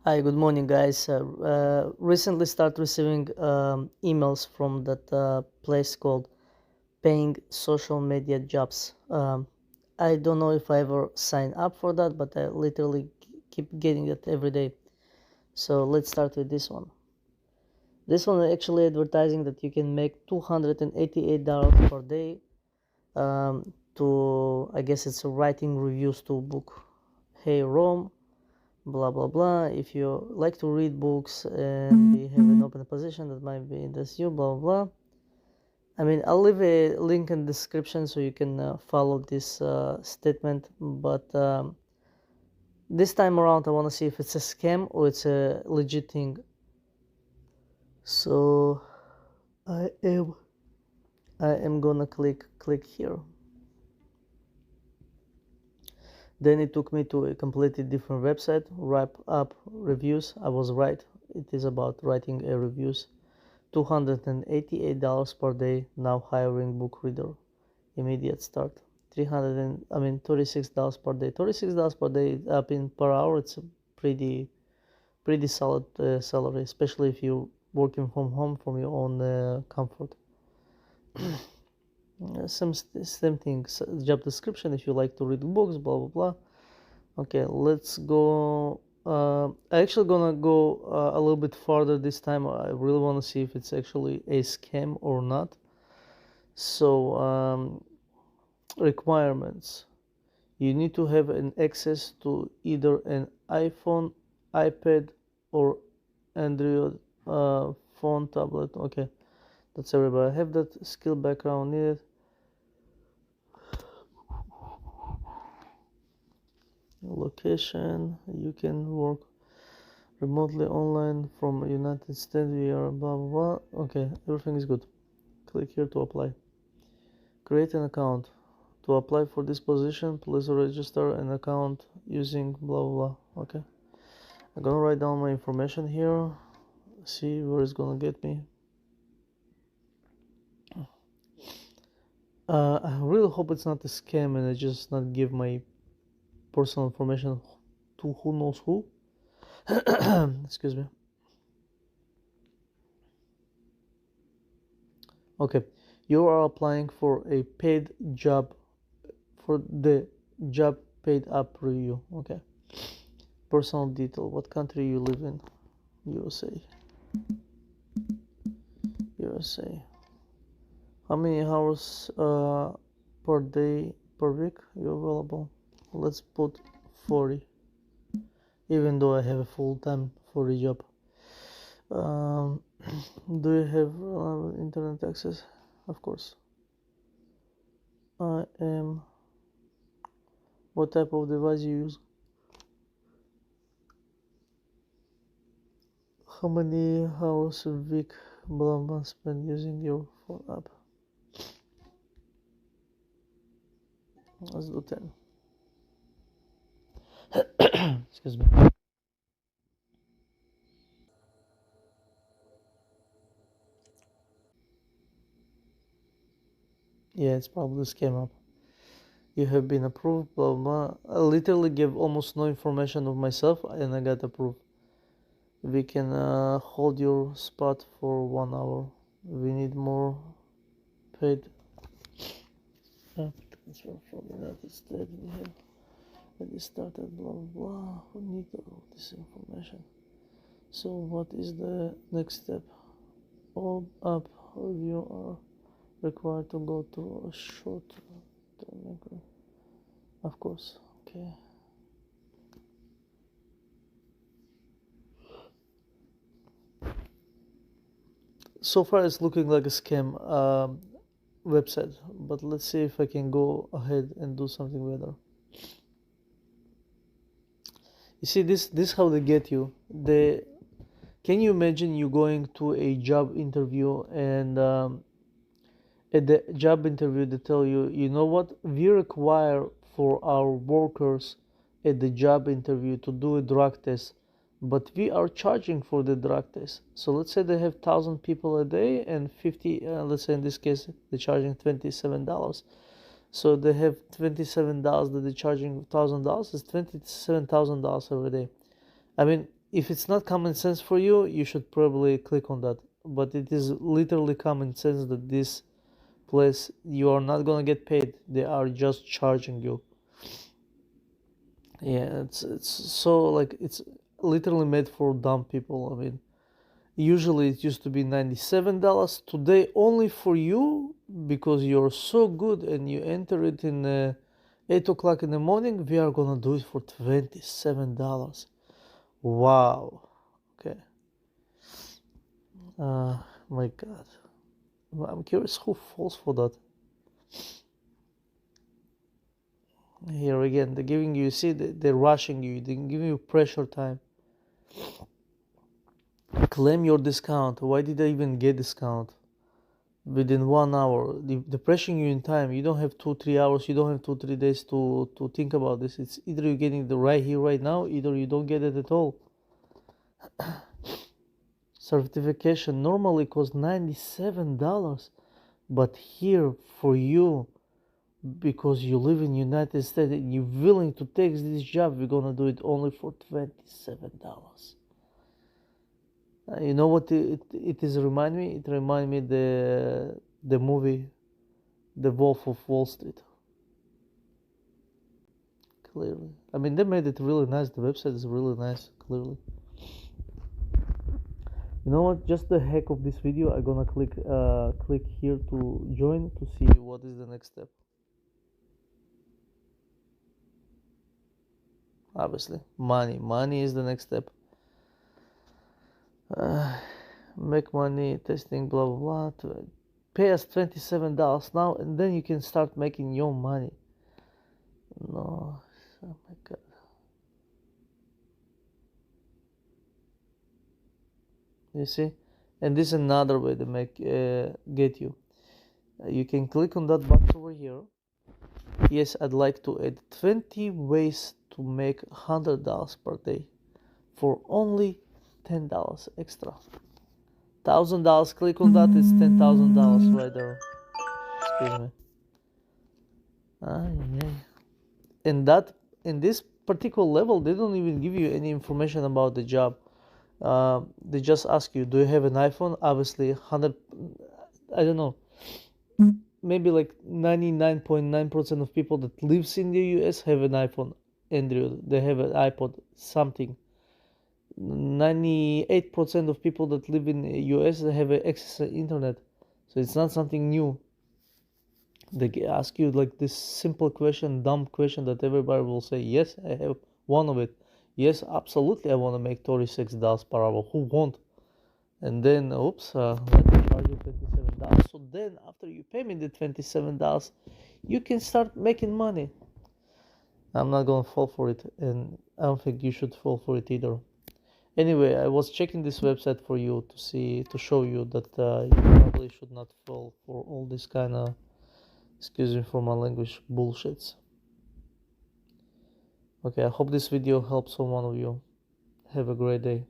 Hi, good morning, guys. Recently start receiving emails from that place called Paying Social Media Jobs. I don't know if I ever sign up for that, but I literally keep getting it every day. So let's start with this one. This one is actually advertising that you can make $288 per day. I guess it's writing reviews to book Hey Rome, blah blah blah. If you like to read books and we have an open position that might be interest you, blah blah blah. I mean, I'll leave a link in the description so you can follow this statement, but this time around I want to see if it's a scam or it's a legit thing. So i am gonna click here. Then it took me to a completely different website, Wrap Up Reviews. I was right, it is about writing a reviews. $288 per day, now hiring book reader. Immediate start. $36 per day. $36 per day up in per hour. It's a pretty solid salary, especially if you're working from home from your own comfort. Same thing. Job description. If you like to read books, blah blah blah. Okay, let's go. I actually gonna go a little bit farther this time. I really want to see if it's actually a scam or not. So requirements: you need to have an access to either an iPhone, iPad, or Android phone, tablet. Okay, that's everybody. I have that skill background needed. Location: you can work remotely online from United States. We are blah blah blah. Okay, everything is good. Click here to apply. Create an account. To apply for this position, please register an account using blah blah blah. Okay, I'm gonna write down my information here. See where it's gonna get me. I really hope it's not a scam and I just not give my personal information to who knows who. Excuse me. Okay, you are applying for a paid job, for the job paid up review. Okay, personal detail: what country you live in? USA. How many hours per day per week you're available? Let's put 40, even though I have a full-time 40 job. um, do you have internet access? Of course. I am. What type of device you use? How many hours a week blah blah spend using your phone app? Let's do 10. Excuse me. Yeah, it's probably scam up. You have been approved, blah blah. I literally gave almost no information of myself and I got approved. We can hold your spot for 1 hour. We need more paid transfer from United States. We have already started, blah blah blah. We need all this information. So what is the next step? All up review are required to go through a short term. Of course. Okay. So far it's looking like a scam website, but let's see if I can go ahead and do something better. You see, this how they get you. They Can you imagine you going to a job interview and at the job interview they tell you, you know what, we require for our workers at the job interview to do a drug test, but we are charging for the drug test. So let's say they have 1,000 people a day and 50, let's say in this case they're charging $27. So they have $27 that they're charging $1,000. It's $27,000 every day. I mean, if it's not common sense for you, you should probably click on that. But it is literally common sense that this place, you are not gonna get paid. They are just charging you. Yeah, it's so like it's literally made for dumb people. I mean, usually it used to be $97. Today only for you, because you're so good and you enter it in 8 o'clock in the morning, we are gonna do it for $27. Wow. Okay. My God. I'm curious who falls for that. Here again, they're giving you, see, they're rushing you, they're giving you pressure time. Claim your discount. Why did I even get discount? Within 1 hour, they're pressing you in time. You don't have 2-3 hours, you don't have 2-3 days to think about this. It's either you're getting the right here, right now, either you don't get it at all. Certification normally costs $97, but here for you, because you live in United States and you're willing to take this job, we're gonna do it only for $27. You know what it is remind me? It remind me the movie The Wolf of Wall Street. Clearly, I mean, they made it really nice. The website is really nice. Clearly, you know what? Just the heck of this video, I'm gonna click here to join to see what is the next step. Obviously, money is the next step. Make money, testing, blah blah blah. Pay us $27 now, and then you can start making your money. No, oh my God. You see, and this is another way to make get you. You can click on that box over here. Yes, I'd like to add 20 ways to make $100 per day for only $10 extra. $1,000. Click on that. It's $10,000 right there. Excuse me. And that in this particular level, they don't even give you any information about the job. They just ask you, do you have an iPhone? Obviously, 100. I don't know. Maybe like 99.9% of people that lives in the US have an iPhone, Android. They have an iPod, something. 98% of people that live in the US have access to internet, so it's not something new. They ask you like this simple question, dumb question that everybody will say, yes, I have one of it. Yes, absolutely, I want to make $36 per hour. Who won't? And then, oops, let me charge you $27. So then, after you pay me the $27, you can start making money. I'm not gonna fall for it, and I don't think you should fall for it either. Anyway, I was checking this website for you to show you that you probably should not fall for all this kind of, excuse me for my language, bullshits. Okay, I hope this video helps one of you. Have a great day.